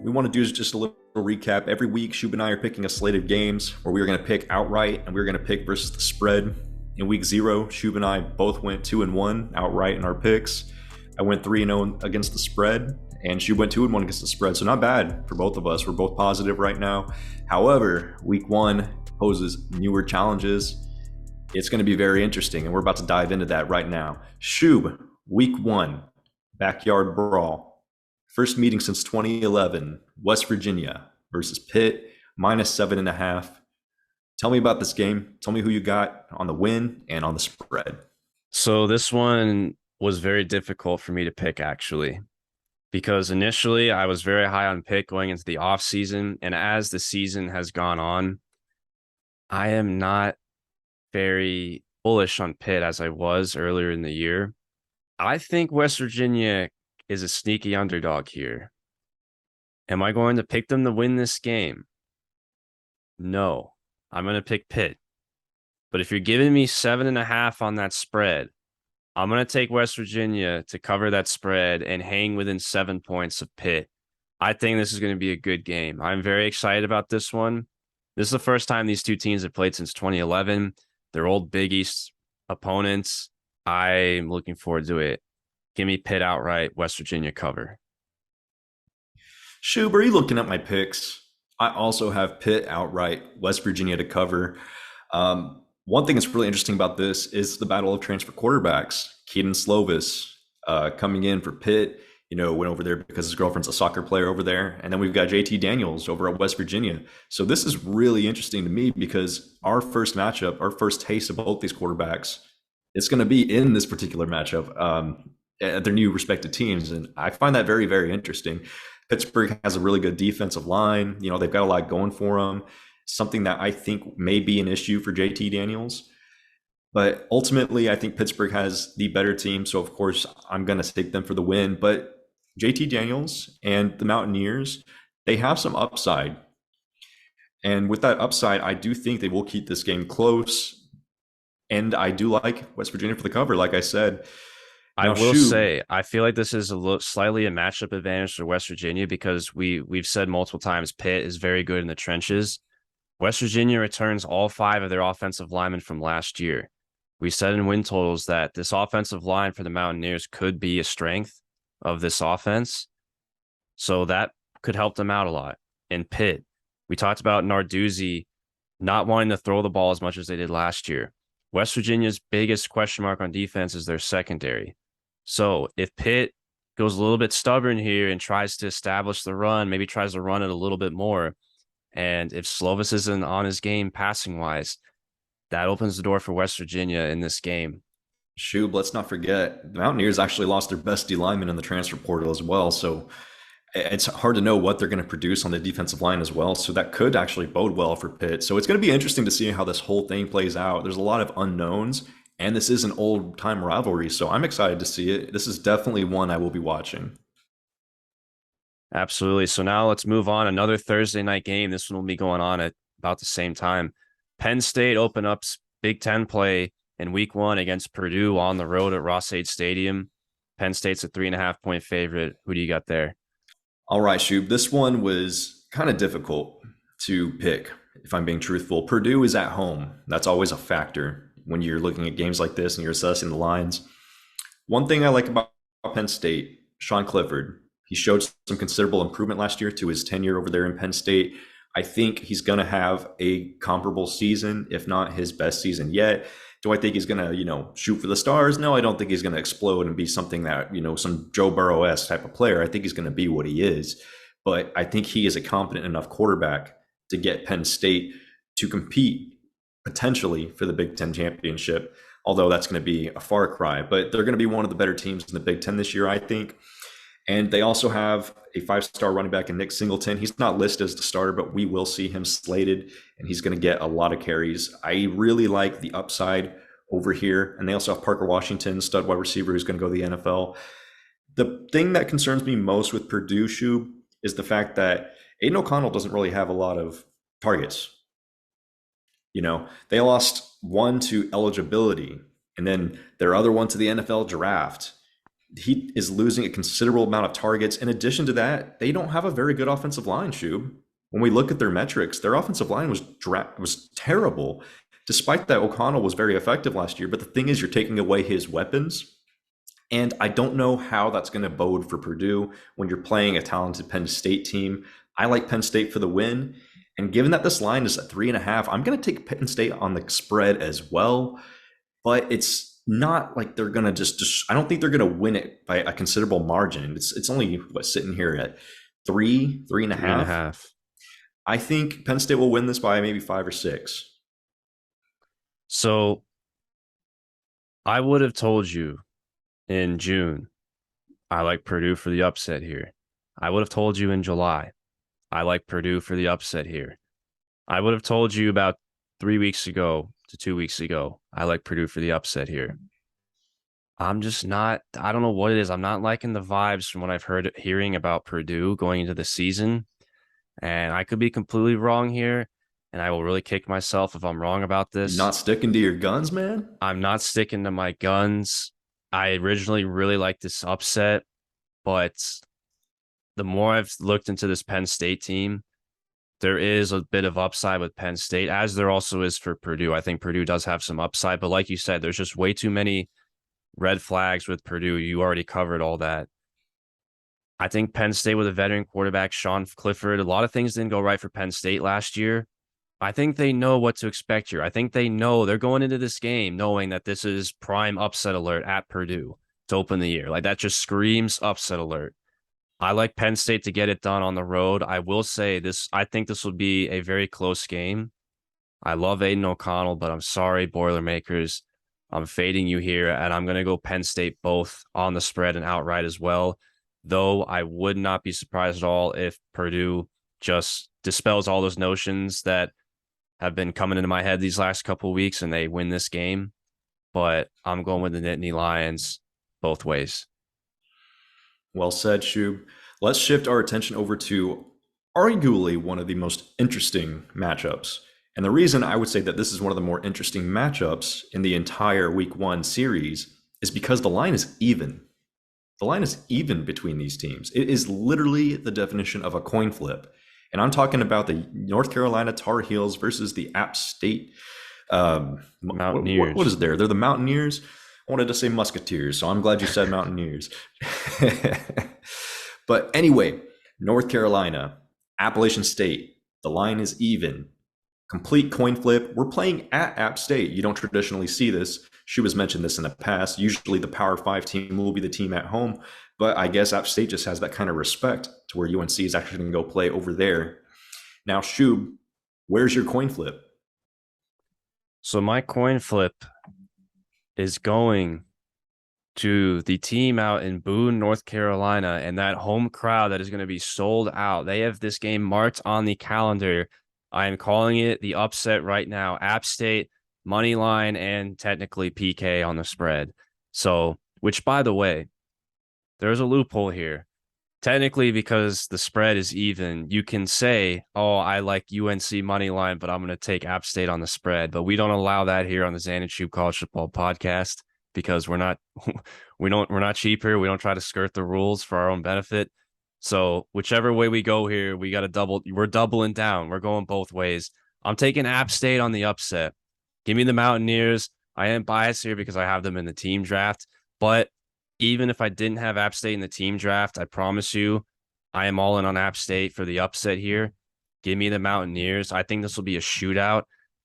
we want to do is just a little recap. Every week, Shoob and I are picking a slate of games where we are going to pick outright and we are going to pick versus the spread. In week 0, Shoob and I both went 2-1 outright in our picks. I went 3-0 against the spread, and Shoob went 2-1 against the spread. So not bad for both of us. We're both positive right now. However, week 1 poses newer challenges. It's going to be very interesting, and we're about to dive into that right now. Shoob, week 1, backyard brawl. First meeting since 2011, West Virginia versus Pitt, -7.5. Tell me about this game. Tell me who you got on the win and on the spread. So this one was very difficult for me to pick actually, because initially I was very high on Pitt going into the off season, and as the season has gone on, I am not very bullish on Pitt as I was earlier in the year. I think West Virginia is a sneaky underdog here. Am I going to pick them to win this game? No, I'm going to pick Pitt. But if you're giving me 7.5 on that spread, I'm going to take West Virginia to cover that spread and hang within 7 points of Pitt. I think this is going to be a good game. I'm very excited about this one. This is the first time these two teams have played since 2011. They're old Big East opponents. I'm looking forward to it. Give me Pitt outright, West Virginia cover. Shoob, are you looking at my picks? I also have Pitt outright, West Virginia to cover. One thing that's really interesting about this is the battle of transfer quarterbacks. Keaton Slovis coming in for Pitt, went over there because his girlfriend's a soccer player over there. And then we've got JT Daniels over at West Virginia. So this is really interesting to me because our first matchup, our first taste of both these quarterbacks, it's going to be in this particular matchup at their new respective teams. And I find that very, very interesting. Pittsburgh has a really good defensive line. They've got a lot going for them. Something that I think may be an issue for JT Daniels. But ultimately, I think Pittsburgh has the better team. So, of course, I'm going to take them for the win. But JT Daniels and the Mountaineers, they have some upside. And with that upside, I do think they will keep this game close. And I do like West Virginia for the cover, like I said. I Now, will shoot, say, I feel like this is slightly a matchup advantage for West Virginia because we've said multiple times Pitt is very good in the trenches. West Virginia returns all 5 of their offensive linemen from last year. We said in win totals that this offensive line for the Mountaineers could be a strength of this offense. So that could help them out a lot. In Pitt, we talked about Narduzzi not wanting to throw the ball as much as they did last year. West Virginia's biggest question mark on defense is their secondary. So if Pitt goes a little bit stubborn here and tries to establish the run, maybe tries to run it a little bit more, and if Slovis isn't on his game passing wise, that opens the door for West Virginia in this game. Shoob, let's not forget, the Mountaineers actually lost their best D lineman in the transfer portal as well. So it's hard to know what they're going to produce on the defensive line as well. So that could actually bode well for Pitt. So it's going to be interesting to see how this whole thing plays out. There's a lot of unknowns, and this is an old time rivalry. So I'm excited to see it. This is definitely one I will be watching. Absolutely. So now let's move on. Another Thursday night game. This one will be going on at about the same time. Penn State open up Big Ten play in week 1 against Purdue on the road at Ross-Ade Stadium. Penn State's a 3.5-point favorite. Who do you got there? All right, Shoob. This one was kind of difficult to pick, if I'm being truthful. Purdue is at home. That's always a factor when you're looking at games like this and you're assessing the lines. One thing I like about Penn State, Sean Clifford, he showed some considerable improvement last year to his tenure over there in Penn State. I think he's going to have a comparable season, if not his best season yet. Do I think he's going to, shoot for the stars? No, I don't think he's going to explode and be something that, some Joe Burrow-esque type of player. I think he's going to be what he is. But I think he is a competent enough quarterback to get Penn State to compete potentially for the Big Ten championship, although that's going to be a far cry. But they're going to be one of the better teams in the Big Ten this year, I think. And they also have a 5-star running back in Nick Singleton. He's not listed as the starter, but we will see him slated, and he's going to get a lot of carries. I really like the upside over here. And they also have Parker Washington, stud wide receiver, who's going to go to the NFL. The thing that concerns me most with Purdue, Shoob, is the fact that Aiden O'Connell doesn't really have a lot of targets. They lost one to eligibility, and then their other one to the NFL draft. he is losing a considerable amount of targets. In addition to that, they don't have a very good offensive line, Shub. When we look at their metrics, their offensive line was terrible. Despite that, O'Connell was very effective last year. But the thing is, you're taking away his weapons. And I don't know how that's going to bode for Purdue when you're playing a talented Penn State team. I like Penn State for the win. And given that this line is at 3.5, I'm going to take Penn State on the spread as well. But it's not like they're going to just I don't think they're going to win it by a considerable margin. It's only sitting here at three and a Three and a half. half. I think Penn State will win this by maybe 5 or 6. So I would have told you in June, I like Purdue for the upset here. I would have told you in July, I like Purdue for the upset here. I would have told you about 3 weeks ago to 2 weeks ago, I like Purdue for the upset here. I'm just not, I don't know what it is. I'm not liking the vibes from what I've hearing about Purdue going into the season. And I could be completely wrong here. And I will really kick myself if I'm wrong about You're this. not sticking to your guns, man? I'm not sticking to my guns. I originally really liked this upset, but the more I've looked into this Penn State team, there is a bit of upside with Penn State, as there also is for Purdue. I think Purdue does have some upside, but like you said, there's just way too many red flags with Purdue. You already covered all that. I think Penn State with a veteran quarterback, Sean Clifford, a lot of things didn't go right for Penn State last year. I think they know what to expect here. I think they know they're going into this game knowing that this is prime upset alert at Purdue to open the year. Like that just screams upset alert. I like Penn State to get it done on the road. I will say this, I think this will be a very close game. I love Aiden O'Connell, but I'm sorry, Boilermakers. I'm fading you here, and I'm going to go Penn State both on the spread and outright as well. Though I would not be surprised at all if Purdue just dispels all those notions that have been coming into my head these last couple of weeks and they win this game. But I'm going with the Nittany Lions both ways. Well said, Shub. Let's shift our attention over to arguably one of the most interesting matchups. And the reason I would say that this is one of the more interesting matchups in the entire week one series is because the line is even. The line is even between these teams. It is literally the definition of a coin flip. And I'm talking about the North Carolina Tar Heels versus the App State Mountaineers. What is there? They're the Mountaineers. I wanted to say Musketeers, so I'm glad you said Mountaineers. But anyway, North Carolina, Appalachian State, the line is even. Complete coin flip. We're playing at App State. You don't traditionally see this. She has mentioned this in the past. Usually the Power 5 team will be the team at home, but I guess App State just has that kind of respect to where UNC is actually going to go play over there. Now, Shub, where's your coin flip? So my coin flip is going to the team out in Boone, North Carolina, and that home crowd that is going to be sold out. They have this game marked on the calendar. I am calling it the upset right now. App State, money line, and technically PK on the spread. So, which by the way, there's a loophole here. Technically, because the spread is even, you can say, oh, I like UNC money line, but I'm going to take App State on the spread. But we don't allow that here on the Xan Shoob College Football Podcast because we're not cheap here. We don't try to skirt the rules for our own benefit. So whichever way we go here, we're doubling down. We're going both ways. I'm taking App State on the upset. Give me the Mountaineers. I am biased here because I have them in the team draft, but even if I didn't have App State in the team draft, I promise you, I am all in on App State for the upset here. Give me the Mountaineers. I think this will be a shootout.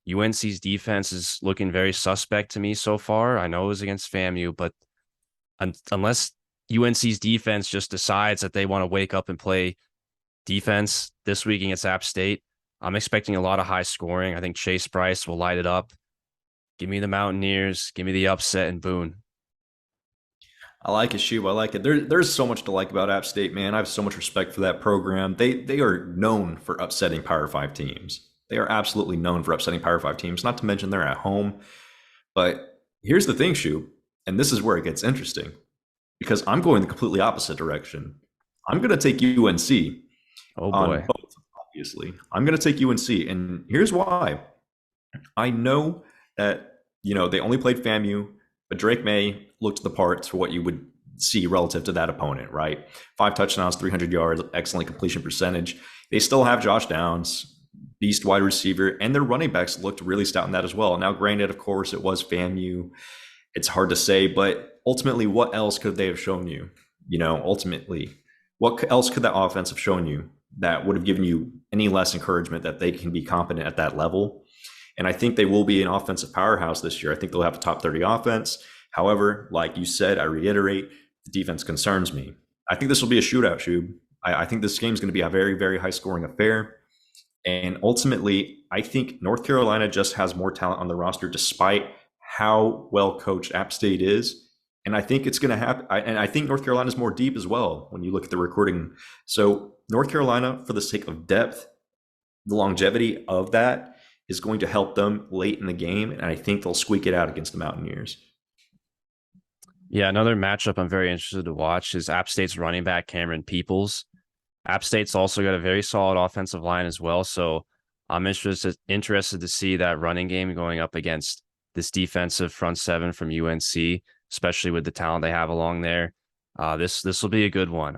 UNC's defense is looking very suspect to me so far. I know it was against FAMU, but unless UNC's defense just decides that they want to wake up and play defense this week against App State, I'm expecting a lot of high scoring. I think Chase Bryce will light it up. Give me the Mountaineers. Give me the upset in Boone. I like it, Shub. I like it. There's so much to like about App State, man. I have so much respect for that program. They are known for upsetting Power 5 teams. They are absolutely known for upsetting Power 5 teams, not to mention they're at home. But here's the thing, Shub, and this is where it gets interesting because I'm going the completely opposite direction. I'm going to take UNC Oh, on boy. both, obviously. I'm going to take UNC, and here's why. I know that, they only played FAMU, but Drake May looked the part for what you would see relative to that opponent, right? 5 touchdowns, 300 yards, excellent completion percentage. They still have Josh Downs, beast wide receiver, and their running backs looked really stout in that as well. Now, granted, of course, it was FAMU. It's hard to say, but ultimately, what else could they have shown you? Ultimately, what else could that offense have shown you that would have given you any less encouragement that they can be competent at that level? And I think they will be an offensive powerhouse this year. I think they'll have a top 30 offense. However, like you said, I reiterate, the defense concerns me. I think this will be a shootout, Shoob. I think this game is going to be a very, very high scoring affair. And ultimately, I think North Carolina just has more talent on the roster despite how well coached App State is. And I think it's going to happen. And I think North Carolina is more deep as well when you look at the recruiting. So, North Carolina, for the sake of depth, the longevity of that is going to help them late in the game. And I think they'll squeak it out against the Mountaineers. Yeah, another matchup I'm very interested to watch is App State's running back Cameron Peoples. App State's also got a very solid offensive line as well, so I'm interested to see that running game going up against this defensive front seven from UNC, especially with the talent they have along there. This will be a good one.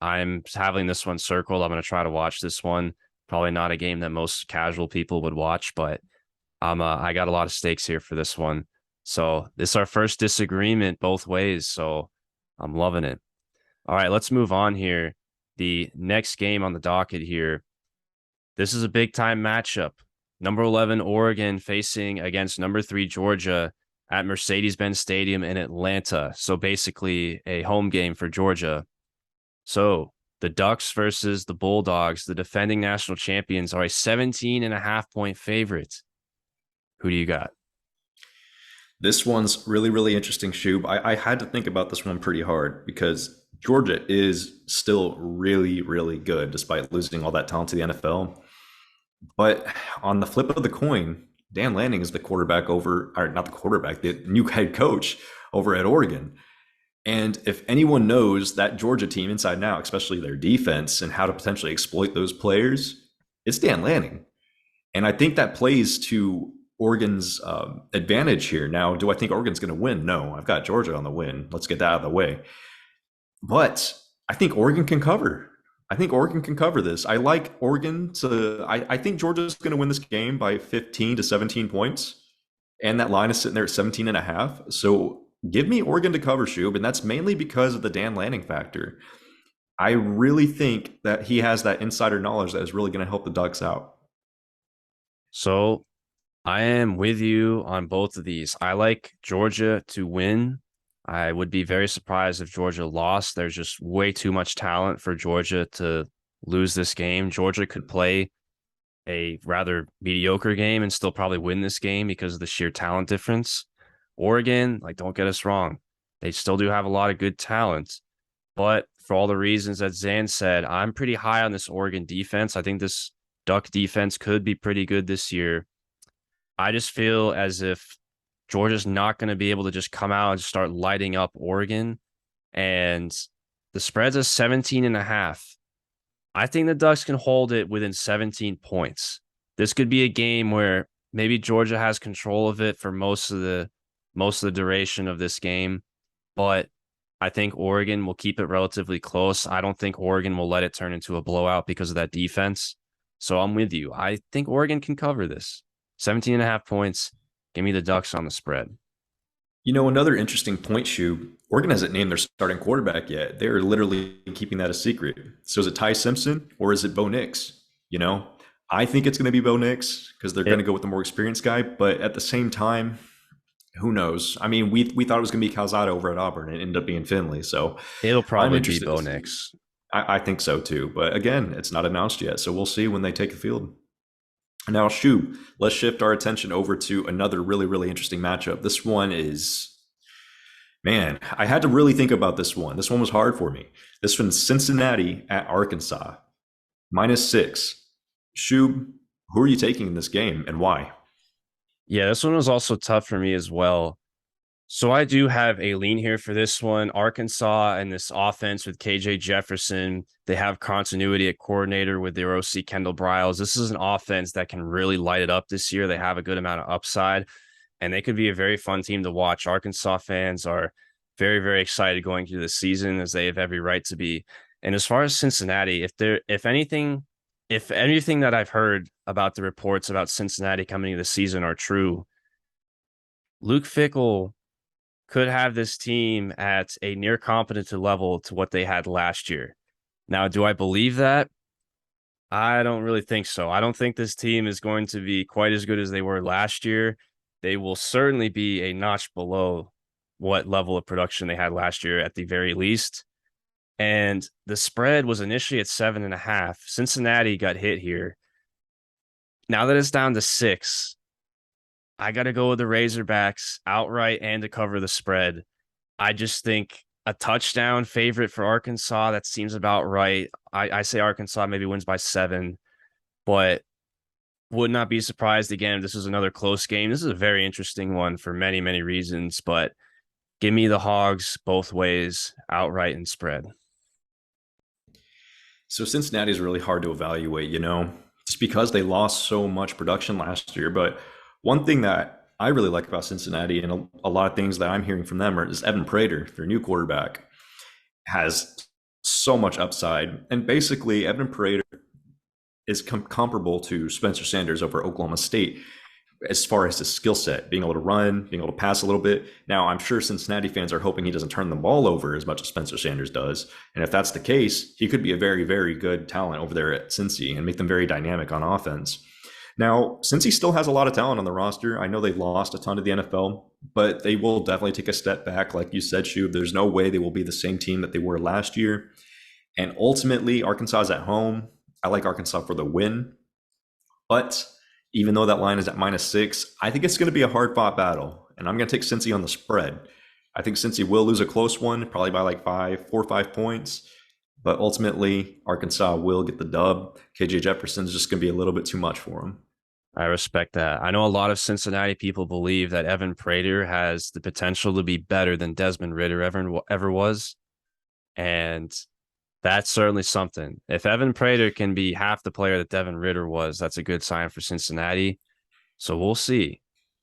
I'm having this one circled. I'm going to try to watch this one. Probably not a game that most casual people would watch, but I got a lot of stakes here for this one. So this is our first disagreement both ways. So I'm loving it. All right, let's move on here. The next game on the docket here. This is a big time matchup. Number 11 Oregon facing against number 3 Georgia at Mercedes-Benz Stadium in Atlanta. So basically a home game for Georgia. So the Ducks versus the Bulldogs, the defending national champions, are a 17.5-point favorite. Who do you got? This one's really, really interesting, Shoob. I had to think about this one pretty hard because Georgia is still really, really good despite losing all that talent to the NFL. But on the flip of the coin, Dan Lanning is the quarterback over, or not the quarterback, the new head coach over at Oregon. And if anyone knows that Georgia team inside and out, especially their defense and how to potentially exploit those players, it's Dan Lanning. And I think that plays to Oregon's advantage here. Now, do I think Oregon's going to win? No, I've got Georgia on the win. Let's get that out of the way. But I think Oregon can cover. I think Oregon can cover this. I like Oregon to, I think Georgia's going to win this game by 15 to 17 points. And that line is sitting there at 17 and a half. So give me Oregon to cover, Shoob. And that's mainly because of the Dan Lanning factor. I really think that he has that insider knowledge that is really going to help the Ducks out. So I am with you on both of these. I like Georgia to win. I would be very surprised if Georgia lost. There's just way too much talent for Georgia to lose this game. Georgia could play a rather mediocre game and still probably win this game because of the sheer talent difference. Oregon, like, don't get us wrong, they still do have a lot of good talent. But for all the reasons that Xan said, I'm pretty high on this Oregon defense. I think this Duck defense could be pretty good this year. I just feel as if Georgia's not going to be able to just come out and start lighting up Oregon. And the spread's a 17.5. I think the Ducks can hold it within 17 points. This could be a game where maybe Georgia has control of it for most of the duration of this game, but I think Oregon will keep it relatively close. I don't think Oregon will let it turn into a blowout because of that defense. So I'm with you. I think Oregon can cover this. 17.5 points. Give me the Ducks on the spread. Another interesting point, Shu. Oregon hasn't named their starting quarterback yet. They're literally keeping that a secret. So is it Ty Simpson or is it Bo Nix? I think it's going to be Bo Nix because they're going to go with the more experienced guy. But at the same time, who knows? I mean, we thought it was going to be Calzada over at Auburn and it ended up being Finley. So it'll probably be Bo Nix. I think so too. But again, it's not announced yet. So we'll see when they take the field. Now, Shoob, let's shift our attention over to another really, really interesting matchup. This one is, man, I had to really think about this one. This one was hard for me. This one's Cincinnati at Arkansas, -6. Shoob, who are you taking in this game and why? Yeah, this one was also tough for me as well. So I do have a lean here for this one. Arkansas and this offense with KJ Jefferson, they have continuity at coordinator with their OC Kendall Briles. This is an offense that can really light it up this year. They have a good amount of upside, and they could be a very fun team to watch. Arkansas fans are very, very excited going through the season as they have every right to be. And as far as Cincinnati, if anything that I've heard about the reports about Cincinnati coming into the season are true, Luke Fickell could have this team at a near competent level to what they had last year. Now, do I believe that? I don't really think so. I don't think this team is going to be quite as good as they were last year. They will certainly be a notch below what level of production they had last year at the very least. And the spread was initially at 7.5. Cincinnati got hit here. Now that it's down to 6, I got to go with the Razorbacks outright and to cover the spread. I just think a touchdown favorite for Arkansas, that seems about right. I say Arkansas maybe wins by 7, but would not be surprised again if this is another close game. This is a very interesting one for many, many reasons, but give me the Hogs both ways, outright and spread. So Cincinnati is really hard to evaluate, just because they lost so much production last year. But one thing that I really like about Cincinnati, and a lot of things that I'm hearing from them, is Evan Prater, their new quarterback, has so much upside. And basically, Evan Prater is comparable to Spencer Sanders over Oklahoma State as far as his skill set, being able to run, being able to pass a little bit. Now, I'm sure Cincinnati fans are hoping he doesn't turn the ball over as much as Spencer Sanders does. And if that's the case, he could be a very, very good talent over there at Cincy and make them very dynamic on offense. Now, since he still has a lot of talent on the roster, I know they've lost a ton to the NFL, but they will definitely take a step back. Like you said, Shoob, there's no way they will be the same team that they were last year. And ultimately, Arkansas is at home. I like Arkansas for the win. But even though that line is at -6, I think it's going to be a hard-fought battle. And I'm going to take Cincy on the spread. I think Cincy will lose a close one, probably by like 4 or 5 points. But ultimately, Arkansas will get the dub. KJ Jefferson's just going to be a little bit too much for him. I respect that. I know a lot of Cincinnati people believe that Evan Prater has the potential to be better than Desmond Ridder ever was. And that's certainly something. If Evan Prater can be half the player that Devin Ridder was, that's a good sign for Cincinnati. So we'll see.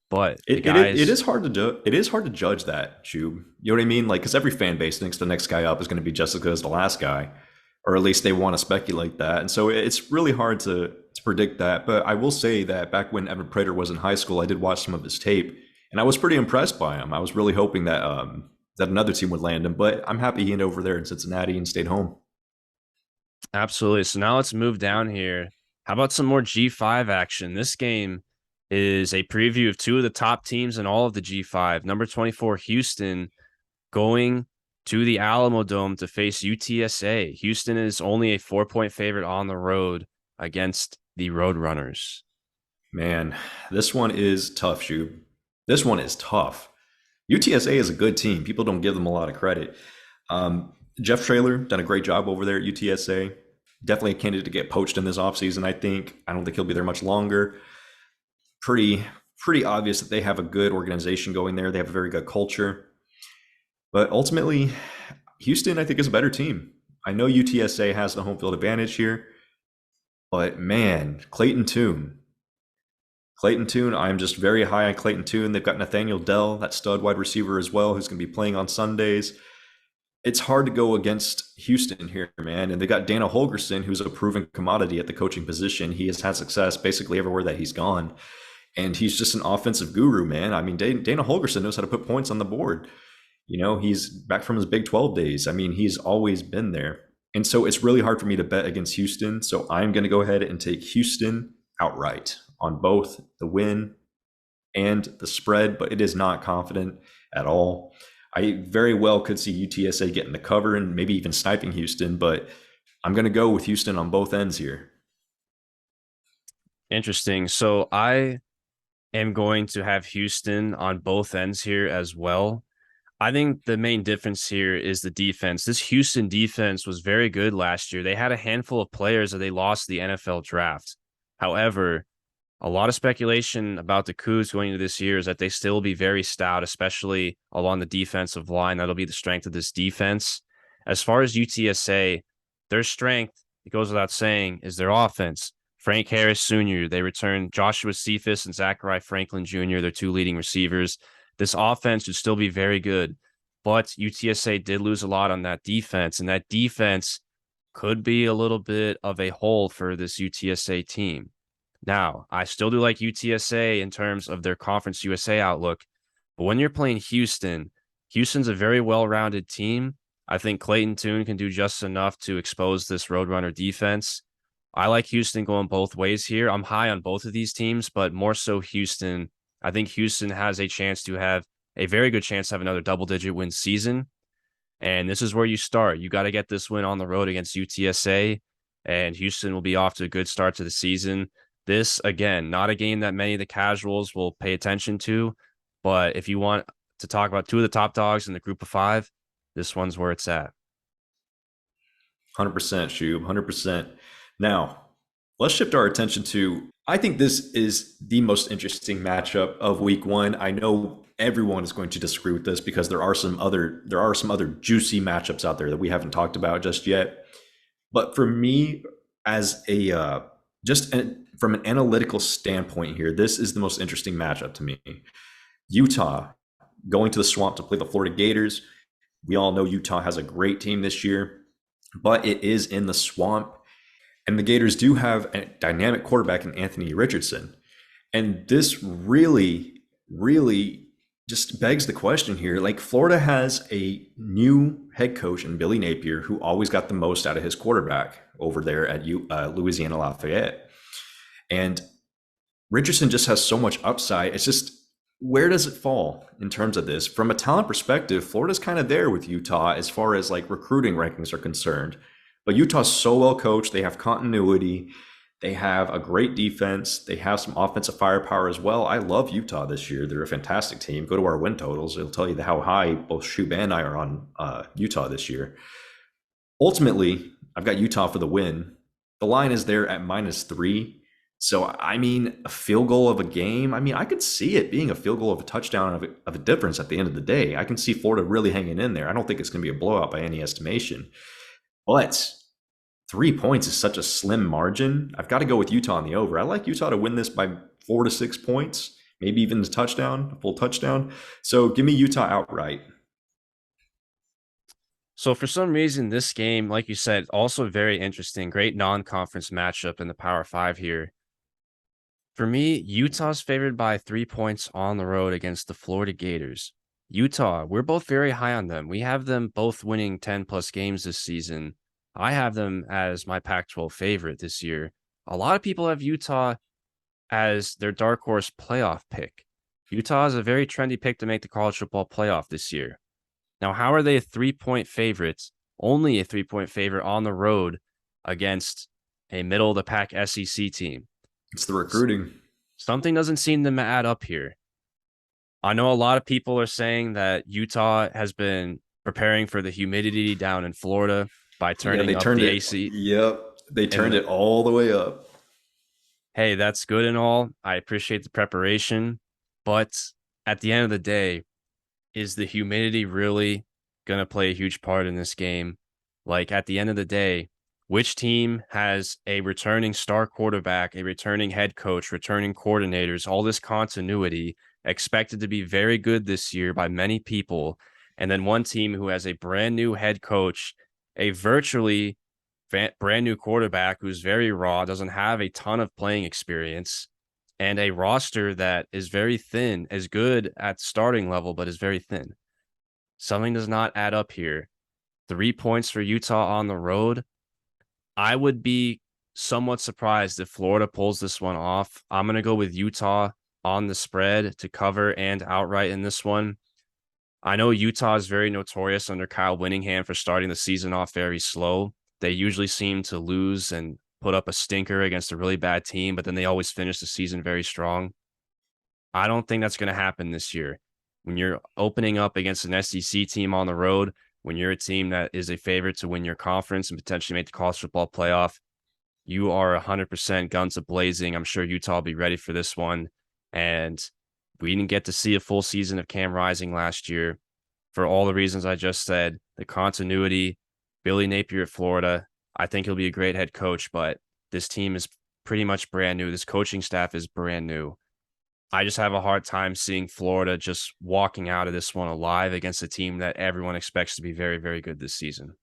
But the guys, it is hard to do. It is hard to judge that, Shoob. You know what I mean? Like, because every fan base thinks the next guy up is going to be just as good as the last guy, or at least they want to speculate that. And so it's really hard to predict that. But I will say that back when Evan Prater was in high school, I did watch some of his tape, and I was pretty impressed by him. I was really hoping that that another team would land him. But I'm happy he ended over there in Cincinnati and stayed home. absolutely. So now let's move down here. How about some more G5 action? This game is a preview of two of the top teams in all of the G5. Number 24, Houston, going to the Alamo Dome to face UTSA. Houston is only a 4-point favorite on the road against the Roadrunners. Man, this one is tough, Shoob. This one is tough. UTSA is a good team. People don't give them a lot of credit. Jeff Traylor done a great job over there at UTSA. Definitely a candidate to get poached in this offseason, I think. I don't think he'll be there much longer. Pretty obvious that they have a good organization going there. They have a very good culture. But ultimately, Houston, I think, is a better team. I know UTSA has the home field advantage here, but man, Clayton Tune, I'm just very high on Clayton Tune. They've got Nathaniel Dell, that stud wide receiver as well, who's going to be playing on Sundays. It's hard to go against Houston here, man. And they got Dana Holgerson, who's a proven commodity at the coaching position. He has had success basically everywhere that he's gone. And he's just an offensive guru, man. I mean, Dana Holgerson knows how to put points on the board. He's back from his Big 12 days. I mean, he's always been there. And so it's really hard for me to bet against Houston. So I'm going to go ahead and take Houston outright on both the win and the spread, but it is not confident at all. I very well could see UTSA getting the cover and maybe even sniping Houston, but I'm going to go with Houston on both ends here. Interesting. So I am going to have Houston on both ends here as well. I think the main difference here is the defense. This Houston defense was very good last year. They had a handful of players that they lost the NFL draft. However, a lot of speculation about the Cougs going into this year is that they still will be very stout, especially along the defensive line. That'll be the strength of this defense. As far as UTSA, their strength, it goes without saying, is their offense. Frank Harris Sr., they return Joshua Cephas and Zachary Franklin Jr., their two leading receivers. This offense should still be very good, but UTSA did lose a lot on that defense, and that defense could be a little bit of a hole for this UTSA team. Now, I still do like UTSA in terms of their Conference USA outlook, but when you're playing Houston, Houston's a very well-rounded team. I think Clayton Tune can do just enough to expose this Roadrunner defense. I like Houston going both ways here. I'm high on both of these teams, but more so Houston. I think Houston has a chance to have a very good chance to have another double-digit win season. And this is where you start. You got to get this win on the road against UTSA, and Houston will be off to a good start to the season. This, again, not a game that many of the casuals will pay attention to, but if you want to talk about two of the top dogs in the group of five, this one's where it's at. 100% Shoob, 100%. Now, let's shift our attention to, I think this is the most interesting matchup of week one. I know everyone is going to disagree with this because there are some other juicy matchups out there that we haven't talked about just yet. But for me, as a from an analytical standpoint here, this is the most interesting matchup to me. Utah going to the Swamp to play the Florida Gators. We all know Utah has a great team this year, but it is in the Swamp. And the Gators do have a dynamic quarterback in Anthony Richardson. And this really, really just begs the question here. Like, Florida has a new head coach in Billy Napier who always got the most out of his quarterback over there at Louisiana Lafayette. And Richardson just has so much upside. It's just, where does it fall in terms of this? From a talent perspective, Florida's kind of there with Utah as far as like recruiting rankings are concerned. But Utah's so well coached. They have continuity. They have a great defense. They have some offensive firepower as well. I love Utah this year. They're a fantastic team. Go to our win totals. It'll tell you how high both Shoob and I are on Utah this year. Ultimately, I've got Utah for the win. The line is there at -3. So, I mean, a field goal of a game, I mean, I could see it being a field goal of a touchdown of a difference at the end of the day. I can see Florida really hanging in there. I don't think it's going to be a blowout by any estimation. But 3 points is such a slim margin. I've got to go with Utah on the over. I like Utah to win this by 4 to 6 points, maybe even a touchdown, a full touchdown. So give me Utah outright. So for some reason, this game, like you said, also very interesting. Great non-conference matchup in the Power Five here. For me, Utah's favored by 3 points on the road against the Florida Gators. Utah, we're both very high on them. We have them both winning 10 plus games this season. I have them as my Pac-12 favorite this year. A lot of people have Utah as their dark horse playoff pick. Utah is a very trendy pick to make the college football playoff this year. Now, how are they a 3-point favorite, only a 3-point favorite on the road against a middle of the pack SEC team? It's the recruiting. Something doesn't seem to add up here. I know a lot of people are saying that Utah has been preparing for the humidity down in Florida by turning up the AC. Yep, they turned it all the way up. Hey, that's good and all. I appreciate the preparation. But at the end of the day, is the humidity really going to play a huge part in this game? Like, at the end of the day, which team has a returning star quarterback, a returning head coach, returning coordinators, all this continuity expected to be very good this year by many people, and then one team who has a brand new head coach, a virtually brand new quarterback who's very raw, doesn't have a ton of playing experience, and a roster that is very thin, is good at starting level, but is very thin. Something does not add up here. 3 points for Utah on the road. I would be somewhat surprised if Florida pulls this one off. I'm going to go with Utah on the spread to cover and outright in this one. I know Utah is very notorious under Kyle Whittingham for starting the season off very slow. They usually seem to lose and put up a stinker against a really bad team, but then they always finish the season very strong. I don't think that's going to happen this year. When you're opening up against an SEC team on the road, when you're a team that is a favorite to win your conference and potentially make the college football playoff, you are 100% guns a-blazing. I'm sure Utah will be ready for this one. And we didn't get to see a full season of Cam Rising last year for all the reasons I just said. The continuity, Billy Napier at Florida, I think he'll be a great head coach, but this team is pretty much brand new. This coaching staff is brand new. I just have a hard time seeing Florida just walking out of this one alive against a team that everyone expects to be very, very good this season.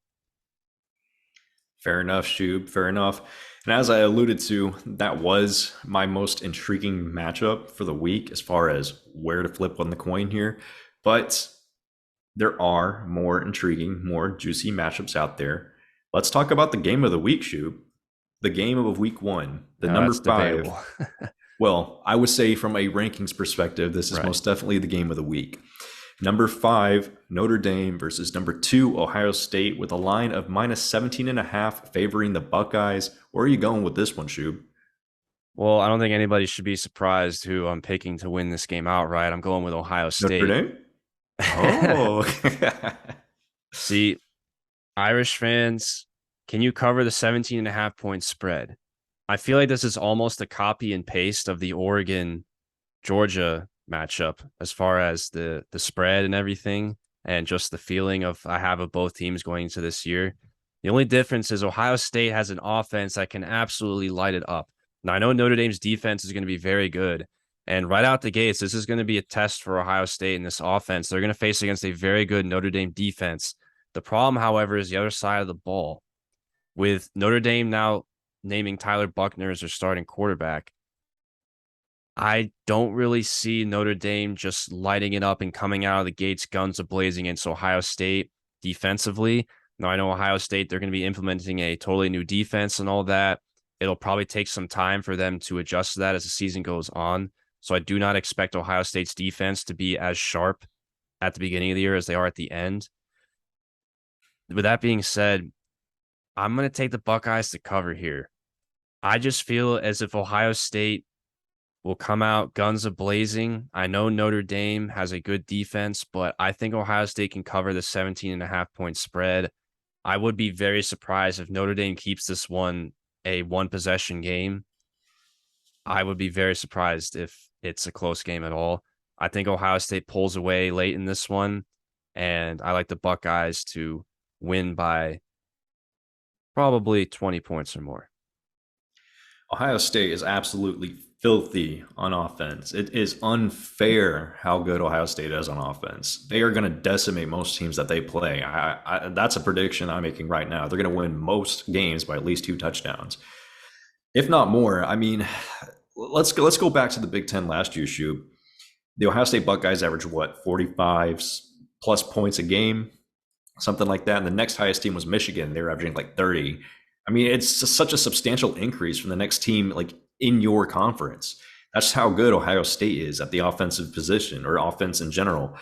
Fair enough, Shoob. Fair enough. And as I alluded to, that was my most intriguing matchup for the week as far as where to flip on the coin here. But there are more intriguing, more juicy matchups out there. Let's talk about the game of the week, Shoob. The game of week one, the Now number that's five. debatable. Well, I would say from a rankings perspective, this is Right. most definitely the game of the week. Number five, Notre Dame versus number two, Ohio State, with a line of minus 17 and a half favoring the Buckeyes. Where are you going with this one, Shoob? Well, I don't think anybody should be surprised who I'm picking to win this game outright. I'm going with Ohio Notre State. Dame? Oh. See, Irish fans, can you cover the 17 and a half point spread? I feel like this is almost a copy and paste of the Oregon Georgia matchup as far as the spread and everything, and just the feeling of I have of both teams going into this year. The only difference is Ohio State has an offense that can absolutely light it up. Now I know Notre Dame's defense is going to be very good, and right out the gates, this is going to be a test for Ohio State in this offense. They're going to face against a very good Notre Dame defense. The problem, however, is the other side of the ball. With Notre Dame now naming Tyler Buckner as their starting quarterback, I don't really see Notre Dame just lighting it up and coming out of the gates guns a-blazing against Ohio State defensively. Now, I know Ohio State, they're going to be implementing a totally new defense and all that. It'll probably take some time for them to adjust to that as the season goes on. So I do not expect Ohio State's defense to be as sharp at the beginning of the year as they are at the end. With that being said, I'm going to take the Buckeyes to cover here. I just feel as if Ohio State will come out guns a-blazing. I know Notre Dame has a good defense, but I think Ohio State can cover the 17 and a half point spread. I would be very surprised if Notre Dame keeps this one a one possession game. I would be very surprised if it's a close game at all. I think Ohio State pulls away late in this one, and I like the Buckeyes to win by probably 20 points or more. Ohio State is absolutely filthy on offense. It is unfair how good Ohio State is on offense. They are going to decimate most teams that they play. That's a prediction I'm making right now. They're going to win most games by at least 2 touchdowns, if not more. I mean, let's go back to the Big Ten last year, Shoob. The Ohio State Buckeyes averaged what, 45 plus points a game, something like that. And the next highest team was Michigan. They were averaging like 30. I mean, it's just such a substantial increase from the next team, like in your conference. That's how good Ohio State is at the offensive position or offense in general.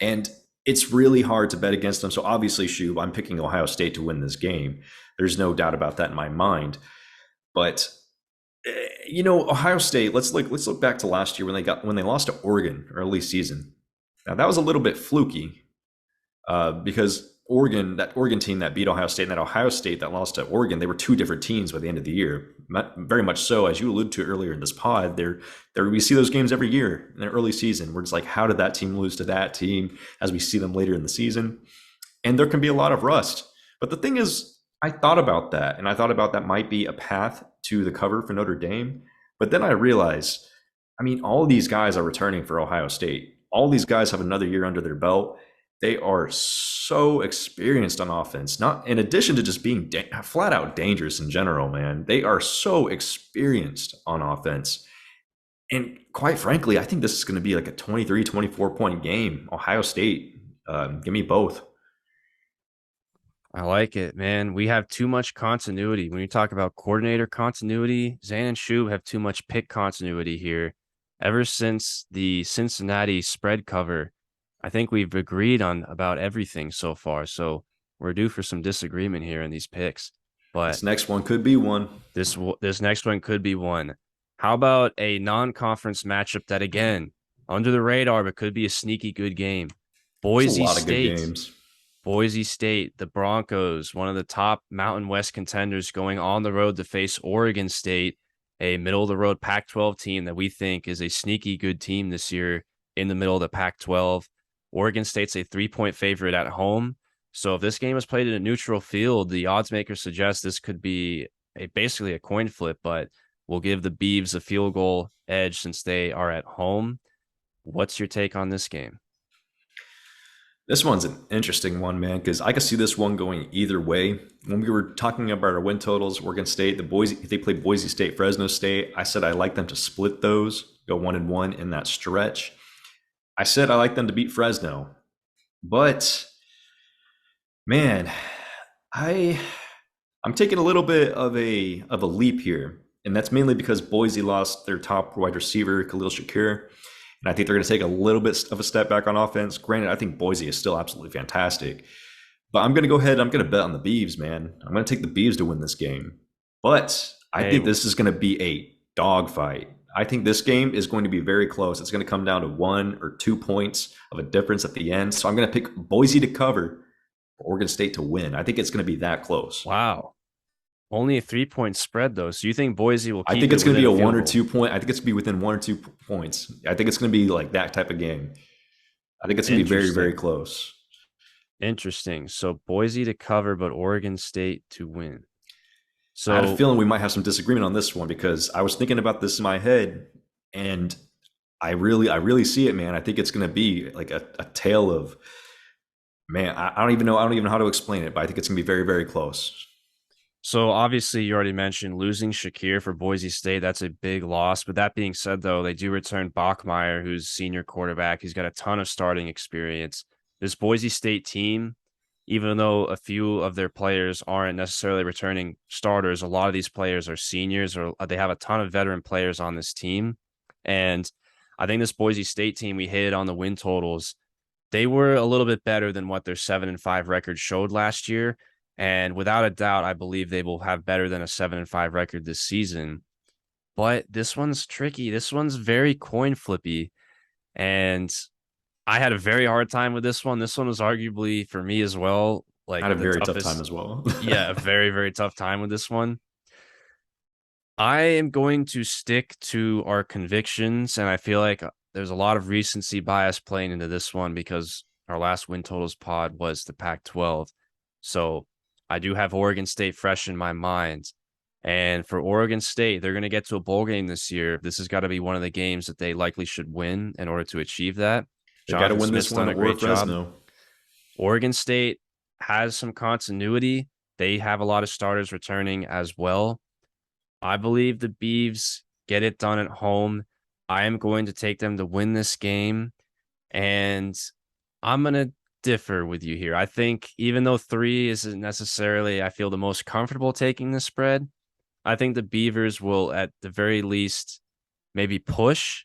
And it's really hard to bet against them. So obviously, Shub, I'm picking Ohio State to win this game. There's no doubt about that in my mind. But Ohio State. Let's look back to last year when they lost to Oregon early season. Now that was a little bit fluky because that Oregon team that beat Ohio State and that Ohio State that lost to Oregon, they were two different teams by the end of the year. Very much so, as you alluded to earlier in this pod. There we see those games every year in the early season. Where it's like, how did that team lose to that team? As we see them later in the season, and there can be a lot of rust. But the thing is, I thought about that, and I thought about that might be a path to the cover for Notre Dame. But then I realized, I mean, all of these guys are returning for Ohio State. All these guys have another year under their belt. They are so experienced on offense. Not in addition to just being flat out dangerous in general, man. They are so experienced on offense. And quite frankly, I think this is going to be like a 23, 24 point game. Ohio State, give me both. I like it, man. We have too much continuity. When you talk about coordinator continuity, Xan and Shoob have too much pick continuity here. Ever since the Cincinnati spread cover, I think we've agreed on about everything so far. So we're due for some disagreement here in these picks. But This next one could be one. this next one could be one. How about a non-conference matchup that, again, under the radar, but could be a sneaky good game? There's a Boise lot of good State. games. Boise State, the Broncos, one of the top Mountain West contenders, going on the road to face Oregon State, a middle of the road Pac-12 team that we think is a sneaky good team this year in the middle of the Pac-12. Oregon State's a 3-point favorite at home. So if this game is played in a neutral field, the odds makers suggest this could be basically a coin flip. But will give the Beavs a field goal edge since they are at home. What's your take on this game? This one's an interesting one, man, because I could see this one going either way. When we were talking about our win totals, Oregon State, they played Boise State, Fresno State. I said I like them to split those, go 1-1 in that stretch. I said I like them to beat Fresno, but man, I I'm taking a little bit of a leap here, and that's mainly because Boise lost their top wide receiver, Khalil Shakir, and I think they're going to take a little bit of a step back on offense. Granted, I think Boise is still absolutely fantastic, but I'm going to go ahead. I'm going to bet on the Beavs, man. I'm going to take the Beavs to win this game, but I Hey, think this is going to be a dogfight. I think this game is going to be very close. It's going to come down to 1 or 2 points of a difference at the end. So I'm going to pick Boise to cover, Oregon State to win. I think it's going to be that close. wow. Only a 3-point spread, though. So you think Boise will I keep think it it's going to within be a a one field or goal? 2 point. I think it's going to be within 1 or 2 points. I think it's going to be like that type of game. I think it's going to be very, very Interesting. close. Interesting. So Boise to cover, but Oregon State to win. I had a So feeling we might have some disagreement on this one because I was thinking about this in my head, and I really see it, man. I think it's going to be like a tale of man. I don't even know. I don't even know how to explain it, but I think it's going to be very, very close. So obviously, you already mentioned losing Shakir for Boise State. That's a big loss. But that being said, though, they do return Bachmeyer, who's senior quarterback. He's got a ton of starting experience. This Boise State team, even though a few of their players aren't necessarily returning starters, a lot of these players are seniors, or they have a ton of veteran players on this team. And I think this Boise State team, we hit on the win totals. They were a little bit better than what their 7-5 record showed last year. And without a doubt, I believe they will have better than a 7-5 record this season. But this one's tricky. This one's very coin flippy. And I had a very hard time with this one. This one was arguably for me as well, I like had a the very tough time toughest. as well. Yeah, a very, very tough time with this one. I am going to stick to our convictions, and I feel like there's a lot of recency bias playing into this one because our last win totals pod was the Pac-12. So I do have Oregon State fresh in my mind. And for Oregon State, they're going to get to a bowl game this year. This has got to be one of the games that they likely should win in order to achieve that. They got to Jonathan win this Smith's done one a or great job. Fresno. Oregon State has some continuity. They have a lot of starters returning as well. I believe the Beavs get it done at home. I am going to take them to win this game, and I'm going to differ with you here. I think even though 3 isn't necessarily, I feel the most comfortable taking the spread, I think the Beavers will, at the very least, maybe push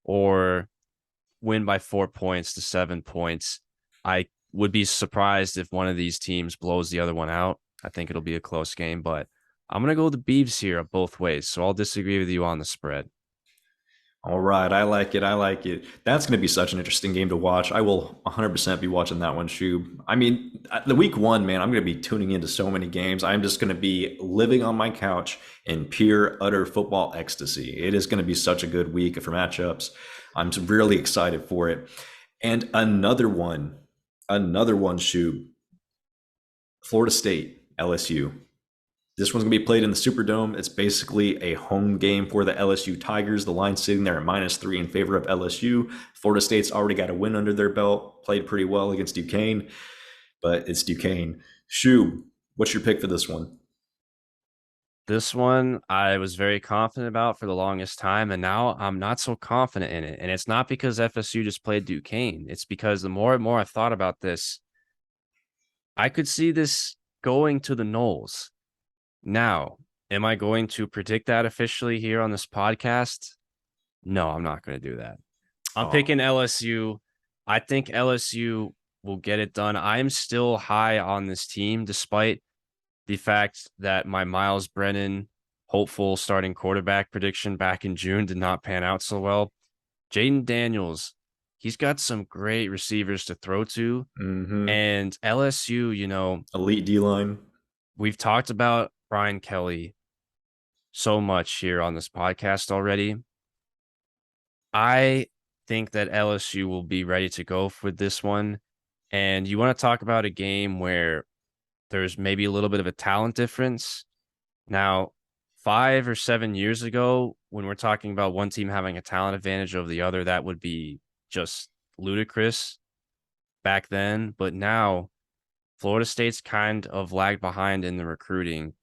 or win by 4 points to 7 points. I would be surprised if one of these teams blows the other one out. I think it'll be a close game, but I'm going to go with the Beavs here both ways. So I'll disagree with you on the spread. All right, I like it. I like it. That's going to be such an interesting game to watch. I will 100% be watching that one, Shoob. I mean, the week one, man, I'm going to be tuning into so many games. I'm just going to be living on my couch in pure, utter football ecstasy. It is going to be such a good week for matchups. I'm really excited for it. And another one, Shoob. Florida State, LSU. This one's going to be played in the Superdome. It's basically a home game for the LSU Tigers. The line's sitting there at -3 in favor of LSU. Florida State's already got a win under their belt, played pretty well against Duquesne, but it's Duquesne. Shoo, what's your pick for this one? This one I was very confident about for the longest time, and now I'm not so confident in it. And it's not because FSU just played Duquesne. It's because the more and more I've thought about this, I could see this going to the Knolls. Now, am I going to predict that officially here on this podcast? No, I'm not going to do that. I'm Oh, picking LSU. I think LSU will get it done. I'm still high on this team, despite the fact that my Miles Brennan hopeful starting quarterback prediction back in June did not pan out so well. Jaden Daniels, he's got some great receivers to throw to. mm-hmm. And LSU, Elite D line. we've talked about Brian Kelly so much here on this podcast already. I think that LSU will be ready to go for this one. And you want to talk about a game where there's maybe a little bit of a talent difference. Now, 5 or 7 years ago, when we're talking about one team having a talent advantage over the other, that would be just ludicrous back then. But now, Florida State's kind of lagged behind in the recruiting.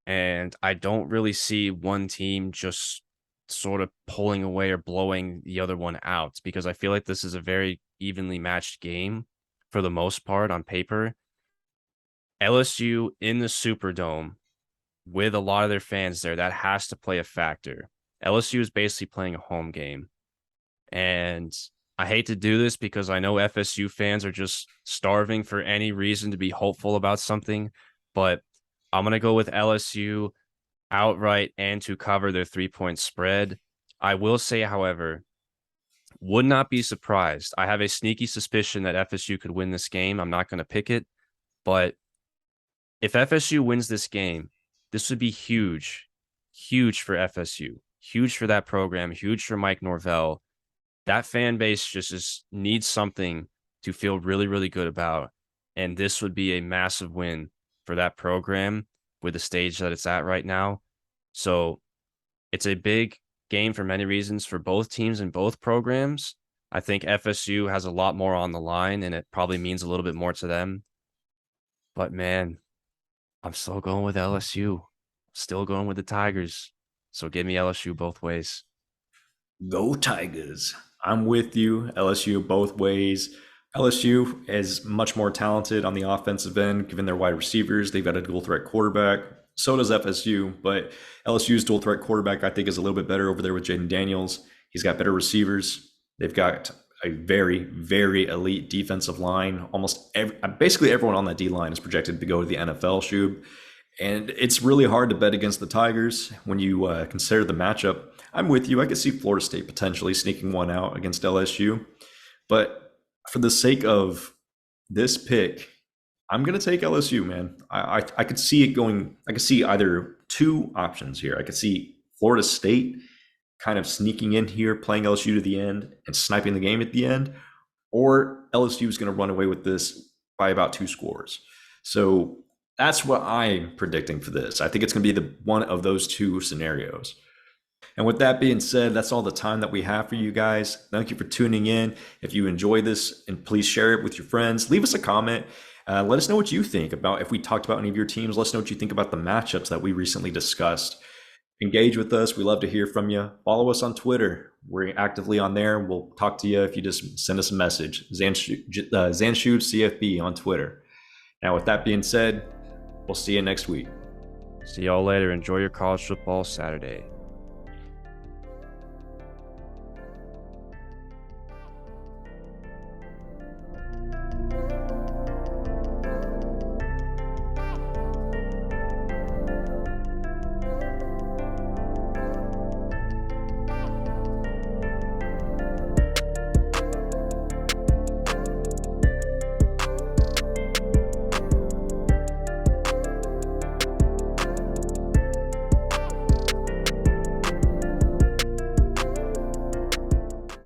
And I don't really see one team just sort of pulling away or blowing the other one out because I feel like this is a very evenly matched game for the most part on paper. LSU in the Superdome with a lot of their fans there, that has to play a factor. LSU is basically playing a home game. And I hate to do this because I know FSU fans are just starving for any reason to be hopeful about something, but I'm going to go with LSU outright and to cover their 3-point spread. I will say, however, would not be surprised. I have a sneaky suspicion that FSU could win this game. I'm not going to pick it, but if FSU wins this game, this would be huge, huge for FSU, huge for that program, huge for Mike Norvell. That fan base just needs something to feel really, really good about. And this would be a massive win for that program with the stage that it's at right now. So it's a big game for many reasons for both teams and both programs. I think FSU has a lot more on the line and it probably means a little bit more to them. But man, I'm still going with LSU. Still going with the Tigers. So give me LSU both ways. Go Tigers. I'm with you. LSU both ways. LSU is much more talented on the offensive end, given their wide receivers. They've got a dual threat quarterback. So does FSU, but LSU's dual threat quarterback, I think, is a little bit better over there with Jaden Daniels. He's got better receivers. They've got a very, very elite defensive line. Basically everyone on that D line is projected to go to the NFL, Shoob. And it's really hard to bet against the Tigers when you consider the matchup. I'm with you. I could see Florida State potentially sneaking one out against LSU. But for the sake of this pick, I'm going to take LSU, man. I could see it going. I could see either two options here. I could see Florida State kind of sneaking in here, playing LSU to the end and sniping the game at the end, or LSU is going to run away with this by about 2 scores. So that's what I'm predicting for this. I think it's going to be the one of those two scenarios. And with that being said, that's all the time that we have for you guys. Thank you for tuning in. If you enjoy this, and please share it with your friends. Leave us a comment. Let us know what you think about if we talked about any of your teams. Let us know what you think about the matchups that we recently discussed. Engage with us. We love to hear from you. Follow us on Twitter. We're actively on there. We'll talk to you if you just send us a message. Xan Shoob CFB on Twitter. Now, with that being said, we'll see you next week. See y'all later. Enjoy your college football Saturday.